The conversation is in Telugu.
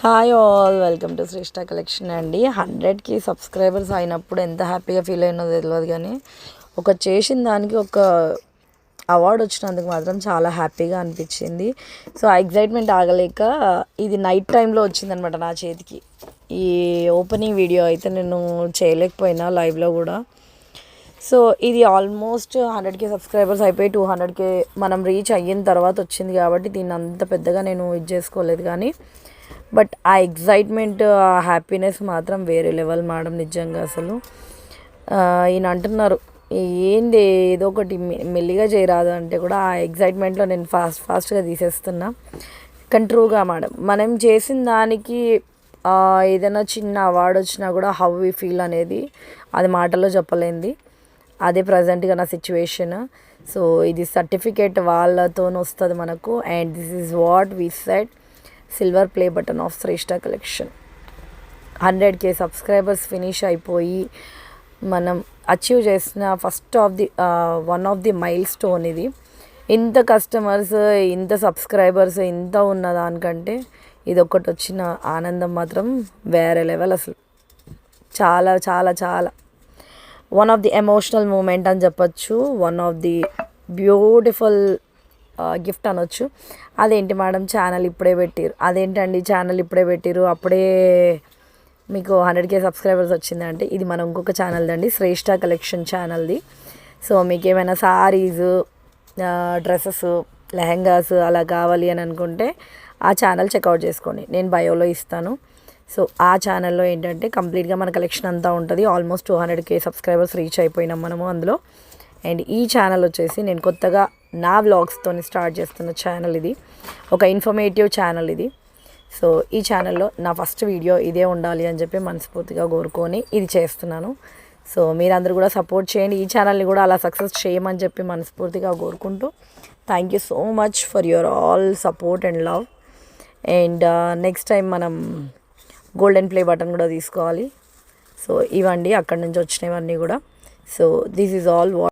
Hi all, welcome to Shreshta collection అండి. 100కి సబ్స్క్రైబర్స్ అయినప్పుడు ఎంత హ్యాపీగా ఫీల్ అయినో తెలియదు, కానీ ఒక చేసిన దానికి ఒక అవార్డు వచ్చినందుకు మాత్రం చాలా హ్యాపీగా అనిపించింది. సో ఆ ఎగ్జైట్మెంట్ ఆగలేక ఇది నైట్ టైంలో వచ్చిందనమాట నా చేతికి. ఈ ఓపెనింగ్ వీడియో అయితే నేను చేయలేకపోయినా లైవ్లో కూడా. సో ఇది ఆల్మోస్ట్ 100కి సబ్స్క్రైబర్స్ అయిపోయి 200కి మనం రీచ్ అయిన తర్వాత వచ్చింది కాబట్టి దీన్ని అంత పెద్దగా నేను ఇది చేసుకోలేదు. కానీ బట్ ఆ ఎగ్జైట్మెంట్, ఆ హ్యాపీనెస్ మాత్రం వేరే లెవెల్ మేడం. నిజంగా అసలు ఈయన అంటున్నారు ఏంది ఏదో ఒకటి మెల్లిగా చేయరాదు అంటే కూడా ఆ ఎగ్జైట్మెంట్లో నేను ఫాస్ట్గా తీసేస్తున్నా. కానీ ట్రూగా మేడం, మనం చేసిన దానికి ఏదైనా చిన్న అవార్డు వచ్చినా కూడా హౌ వి ఫీల్ అనేది అది మాటల్లో చెప్పలేంది. అదే ప్రజెంట్గా నా సిచ్యువేషన్. సో ఇది సర్టిఫికేట్ వాళ్ళతో వస్తుంది మనకు. And this is what we set silver play button of Shreshta collection. 100K subscribers finish అయిపోయి మనం అచీవ్ చేసిన one of the milestone ఇది. ఇంత కస్టమర్స్, ఇంత సబ్స్క్రైబర్స్, ఇంత ఉన్న దానికంటే ఇది ఒక్కటి వచ్చిన ఆనందం మాత్రం వేరే లెవెల్. అసలు చాలా చాలా చాలా one of the emotional moment అని చెప్పచ్చు. One of the beautiful gift అనొచ్చు. అదేంటి మేడం ఛానల్ ఇప్పుడే పెట్టిరు, అదేంటండి ఛానల్ ఇప్పుడే పెట్టిరు, అప్పుడే మీకు 100K సబ్స్క్రైబర్స్ వచ్చిందంటే ఇది మనం ఇంకొక ఛానల్ది అండి, శ్రేష్ట కలెక్షన్ ఛానల్ది. సో మీకు ఏమైనా సారీస్, డ్రెస్సెస్, లెహెంగాస్ అలా కావాలి అని అనుకుంటే ఆ ఛానల్ చెక్అవుట్ చేసుకోండి, నేను బయోలో ఇస్తాను. సో ఆ ఛానల్లో ఏంటంటే కంప్లీట్గా మన కలెక్షన్ అంతా ఉంటుంది. ఆల్మోస్ట్ 200K సబ్స్క్రైబర్స్ రీచ్ అయిపోయినాం మనము అందులో. అండ్ ఈ ఛానల్ వచ్చేసి నేను కొత్తగా నా వ్లాగ్స్తో స్టార్ట్ చేస్తున్న ఛానల్ ఇది. ఒక ఇన్ఫర్మేటివ్ ఛానల్ ఇది. సో ఈ ఛానల్లో నా ఫస్ట్ వీడియో ఇదే ఉండాలి అని చెప్పి మనస్ఫూర్తిగా కోరుకొని ఇది చేస్తున్నాను. సో మీరందరూ కూడా సపోర్ట్ చేయండి, ఈ ఛానల్ని కూడా అలా సక్సెస్ చేయమని చెప్పి మనస్ఫూర్తిగా కోరుకుంటూ thank you so much for your all support and love. And next time మనం గోల్డెన్ ప్లే బటన్ కూడా తీసుకోవాలి. సో ఇవండి అక్కడి నుంచి వచ్చినవన్నీ కూడా. So this is all what